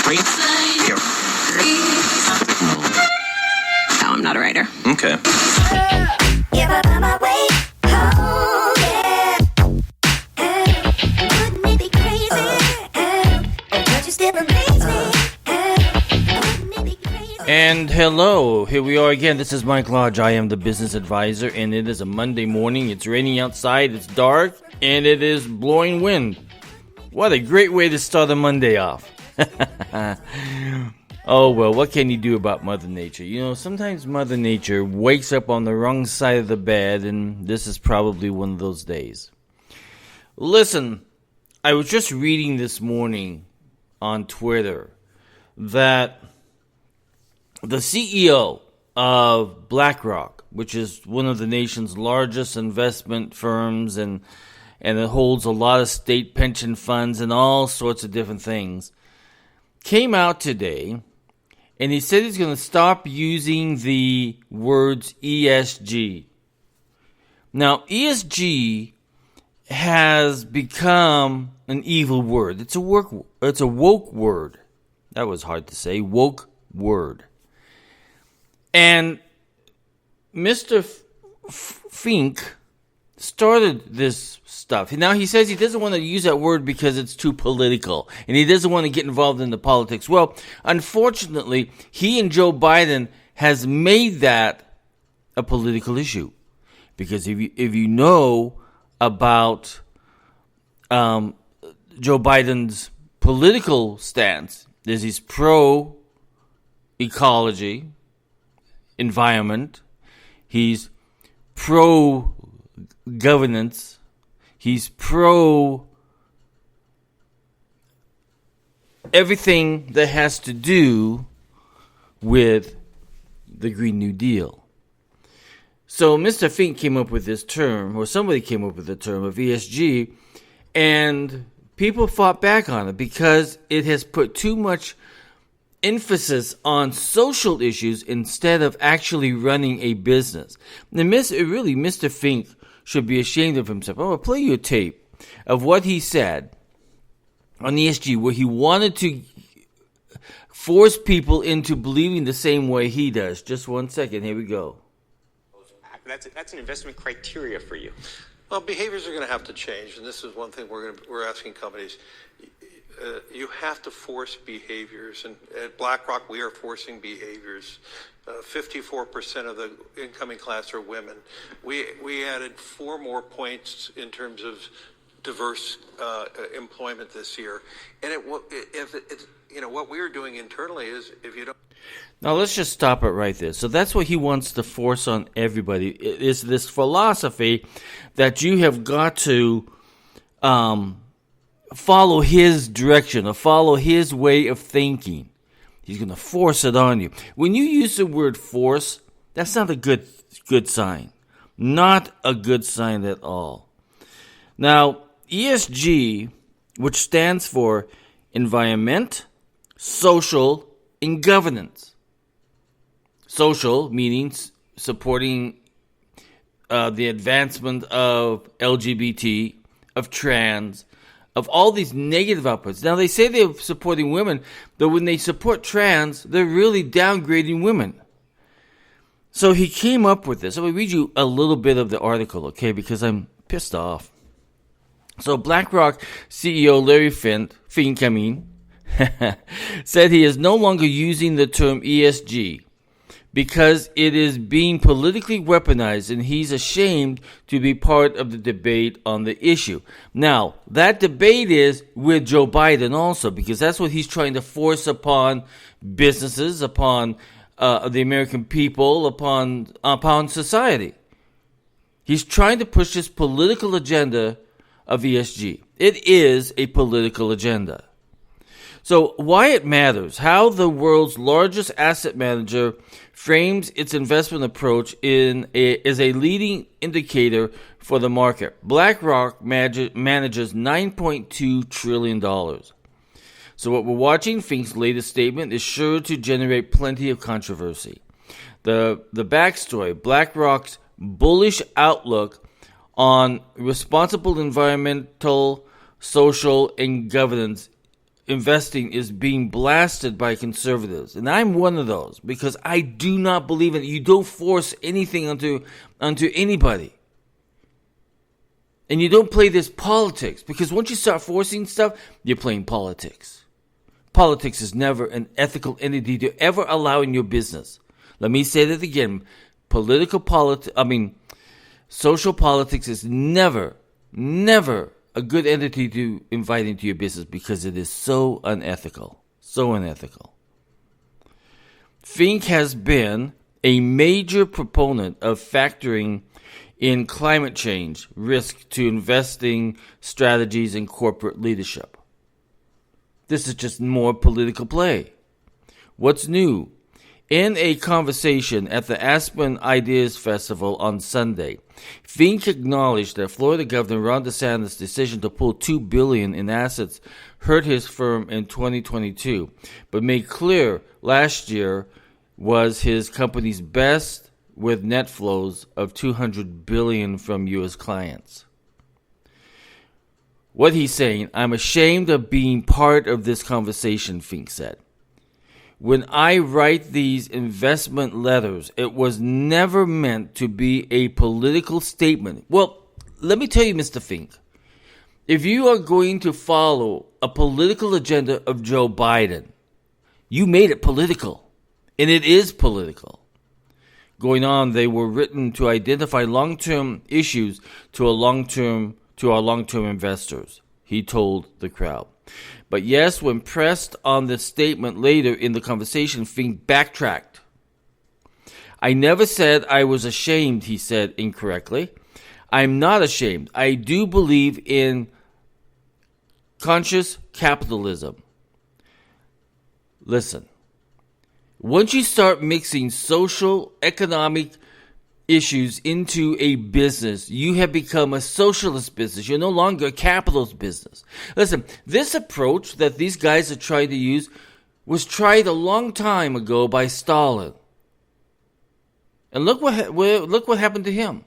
No, I'm not a writer. Okay. And hello, here we are again. This is Mike Lodge. I am the business advisor, and it is a Monday morning. It's raining outside, it's dark, and it is blowing wind. What a great way to start a Monday off. Oh, well, what can you do about Mother Nature? You know, sometimes Mother Nature wakes up on the wrong side of the bed, and this is probably one of those days. Listen, I was just reading this morning on Twitter that the CEO of BlackRock, which is one of the nation's largest investment firms, and it holds a lot of state pension funds and all sorts of different things, came out today and he said he's going to stop using the words ESG. Now, ESG has become an evil word. It's a woke word. That was hard to say. Woke word. And Mr. Fink started this stuff. Now he says he doesn't want to use that word because it's too political, and he doesn't want to get involved in the politics. Well, unfortunately, he and Joe Biden has made that a political issue, because if you know about Joe Biden's political stance, he's pro ecology, environment, he's pro governance, he's pro everything that has to do with the Green New Deal. So Mr. Fink came up with this term, or somebody came up with the term of ESG, and people fought back on it because it has put too much emphasis on social issues instead of actually running a business. And really, Mr. Fink should be ashamed of himself. I'm going to play you a tape of what he said on ESG, where he wanted to force people into believing the same way he does. Just 1 second. Here we go. That's an investment criteria for you. Well, behaviors are going to have to change, and this is one thing we're asking companies. You have to force behaviors, and at BlackRock we are forcing behaviors. 54% of the incoming class are women. We added 4 more points in terms of diverse employment this year, and what we're doing internally is if you don't. Now let's just stop it right there. So that's what he wants to force on everybody. It is this philosophy that you have got to follow his direction or follow his way of thinking. He's going to force it on you. When you use the word force, that's not a good sign. Not a good sign at all. Now, ESG, which stands for environment, social, and governance. Social meaning supporting the advancement of LGBT, of trans, of all these negative outputs. Now, they say they're supporting women, but when they support trans, they're really downgrading women. So he came up with this. I'm going to read you a little bit of the article, okay, because I'm pissed off. So BlackRock CEO Larry Fink, said he is no longer using the term ESG because it is being politically weaponized, and he's ashamed to be part of the debate on the issue. Now, that debate is with Joe Biden also, because that's what he's trying to force upon businesses, upon the American people, upon society. He's trying to push this political agenda of ESG. It is a political agenda. So why it matters, how the world's largest asset manager frames its investment approach is a leading indicator for the market. BlackRock manages $9.2 trillion. So what we're watching, Fink's latest statement, is sure to generate plenty of controversy. The backstory, BlackRock's bullish outlook on responsible environmental, social, and governance investing is being blasted by conservatives. And I'm one of those because I do not believe in it. You don't force anything onto anybody. And you don't play this politics, because once you start forcing stuff, you're playing politics. Politics is never an ethical entity to ever allow in your business. Let me say that again. Social politics is never a good entity to invite into your business because it is so unethical. So unethical. Fink has been a major proponent of factoring in climate change risk to investing strategies in corporate leadership. This is just more political play. What's new? In a conversation at the Aspen Ideas Festival on Sunday, Fink acknowledged that Florida Governor Ron DeSantis' decision to pull $2 billion in assets hurt his firm in 2022, but made clear last year was his company's best, with net flows of $200 billion from U.S. clients. What he's saying, I'm ashamed of being part of this conversation, Fink said. When I write these investment letters, it was never meant to be a political statement. Well, let me tell you, Mr. Fink, if you are going to follow a political agenda of Joe Biden, you made it political, and it is political. Going on, they were written to identify long-term issues to our long-term investors, he told the crowd. But yes, when pressed on the statement later in the conversation, Fink backtracked. I never said I was ashamed, he said incorrectly. I'm not ashamed. I do believe in conscious capitalism. Listen. Once you start mixing social, economic issues into a business, you have become a socialist business. You're no longer a capitalist business. Listen, this approach that these guys are trying to use was tried a long time ago by Stalin. And look what happened to him.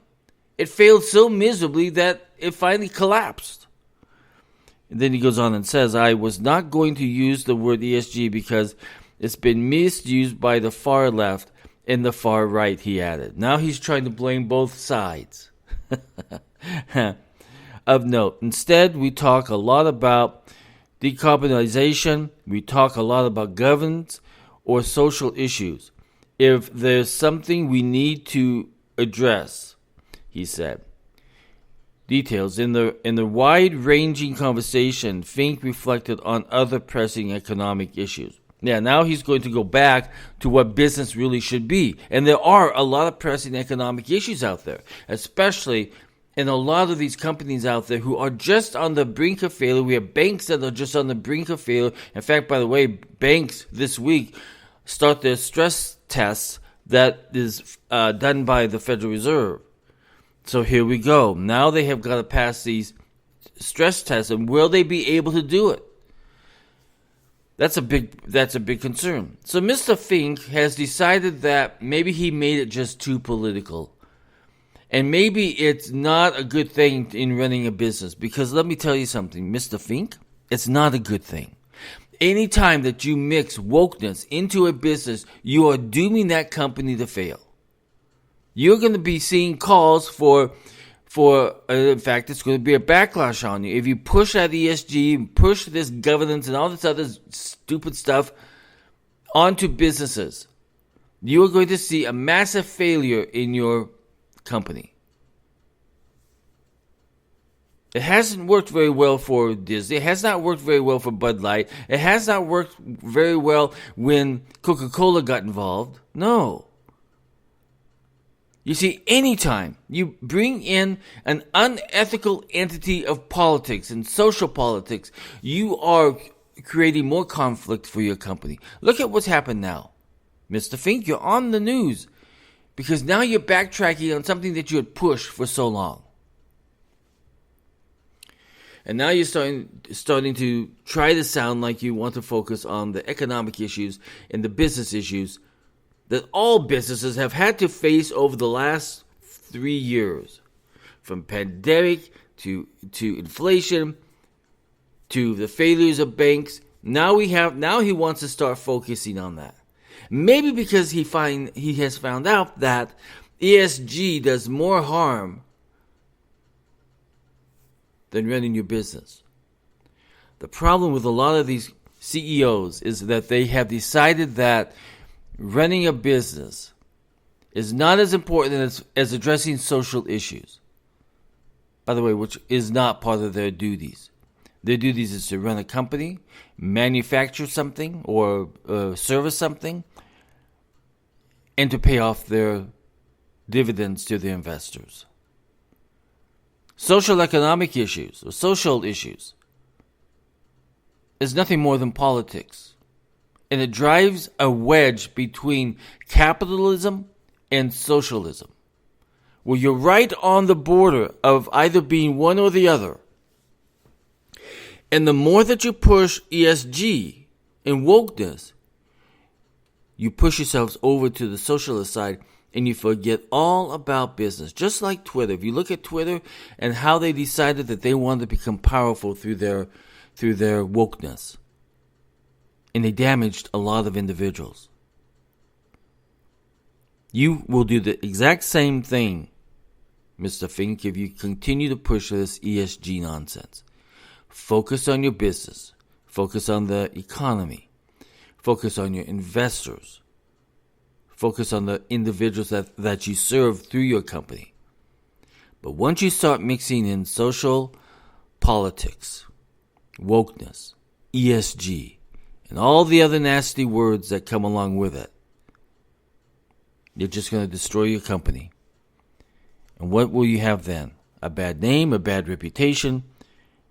It failed so miserably that it finally collapsed. And then he goes on and says, I was not going to use the word ESG because it's been misused by the far left and the far right, he added. Now he's trying to blame both sides. Of note, instead, we talk a lot about decarbonization. We talk a lot about governance or social issues. If there's something we need to address, he said. Details. In the wide-ranging conversation, Fink reflected on other pressing economic issues. Yeah, now he's going to go back to what business really should be. And there are a lot of pressing economic issues out there, especially in a lot of these companies out there who are just on the brink of failure. We have banks that are just on the brink of failure. In fact, by the way, banks this week start their stress tests that is done by the Federal Reserve. So here we go. Now they have got to pass these stress tests, and will they be able to do it? That's a big concern. So Mr. Fink has decided that maybe he made it just too political. And maybe it's not a good thing in running a business. Because let me tell you something, Mr. Fink, it's not a good thing. Anytime that you mix wokeness into a business, you are dooming that company to fail. You're going to be seeing calls for in fact, it's going to be a backlash on you. If you push that ESG, push this governance and all this other stupid stuff onto businesses, you are going to see a massive failure in your company. It hasn't worked very well for Disney. It has not worked very well for Bud Light. It has not worked very well when Coca-Cola got involved. No. You see, anytime you bring in an unethical entity of politics and social politics, you are creating more conflict for your company. Look at what's happened now. Mr. Fink, you're on the news because now you're backtracking on something that you had pushed for so long. And now you're starting to try to sound like you want to focus on the economic issues and the business issues that all businesses have had to face over the last 3 years. From pandemic to inflation to the failures of banks. Now he wants to start focusing on that. Maybe because he has found out that ESG does more harm than running your business. The problem with a lot of these CEOs is that they have decided that running a business is not as important as addressing social issues. By the way, which is not part of their duties. Their duties is to run a company, manufacture something or service something, and to pay off their dividends to their investors. Social economic issues or social issues is nothing more than politics. And it drives a wedge between capitalism and socialism, where you're right on the border of either being one or the other. And the more that you push ESG and wokeness, you push yourselves over to the socialist side and you forget all about business. Just like Twitter. If you look at Twitter and how they decided that they wanted to become powerful through their wokeness. And they damaged a lot of individuals. You will do the exact same thing, Mr. Fink, if you continue to push this ESG nonsense. Focus on your business. Focus on the economy. Focus on your investors. Focus on the individuals that you serve through your company. But once you start mixing in social politics, wokeness, ESG, and all the other nasty words that come along with it, you're just going to destroy your company. And what will you have then? A bad name, a bad reputation,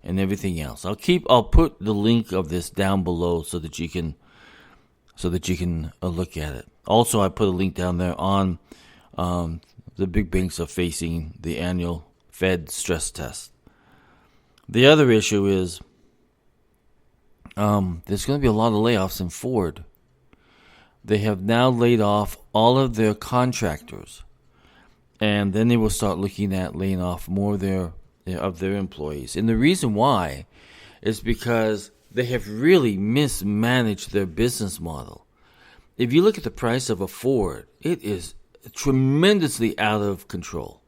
and everything else. I'll put the link of this down below so that you can look at it. Also, I put a link down there on the big banks are facing the annual Fed stress test. The other issue is there's going to be a lot of layoffs in Ford. They have now laid off all of their contractors, and then they will start looking at laying off more of their employees. And the reason why is because they have really mismanaged their business model. If you look at the price of a Ford, it is tremendously out of control.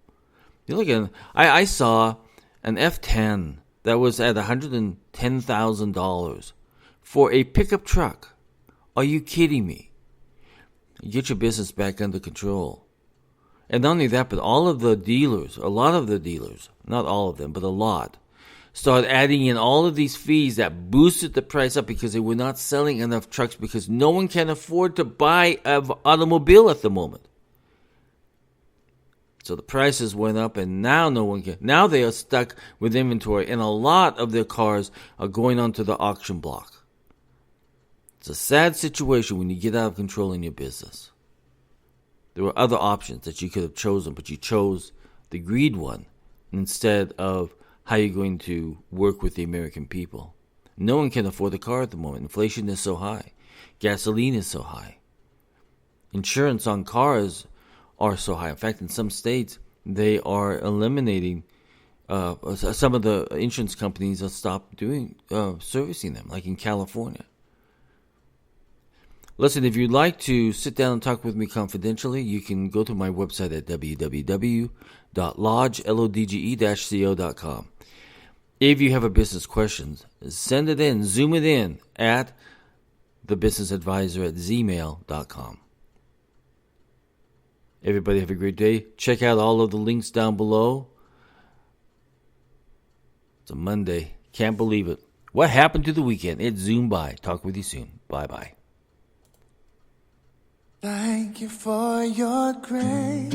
You look at, I saw an F10 that was at $110,000 for a pickup truck. Are you kidding me? Get your business back under control. And not only that, but a lot of the dealers, not all of them, but a lot, started adding in all of these fees that boosted the price up because they were not selling enough trucks because no one can afford to buy an automobile at the moment. So the prices went up and now no one can. Now they are stuck with inventory and a lot of their cars are going onto the auction block. It's a sad situation when you get out of control in your business. There were other options that you could have chosen, but you chose the greed one instead of how you're going to work with the American people. No one can afford a car at the moment. Inflation is so high. Gasoline is so high. Insurance on cars are so high. In fact, in some states, they are eliminating, some of the insurance companies have stopped doing servicing them, like in California. Listen, if you'd like to sit down and talk with me confidentially, you can go to my website at www.lodge-co.com. If you have a business question, send it in, zoom it in at thebusinessadvisor@gmail.com. Everybody have a great day. Check out all of the links down below. It's a Monday. Can't believe it. What happened to the weekend? It zoomed by. Talk with you soon. Bye-bye. Thank you for your grace,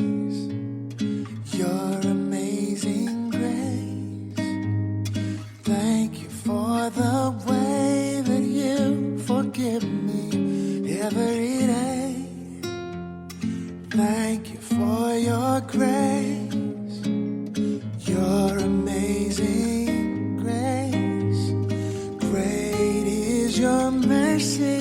your amazing grace. Thank you for the way that you forgive me every day. Thank you for your grace, your amazing grace. Great is your mercy.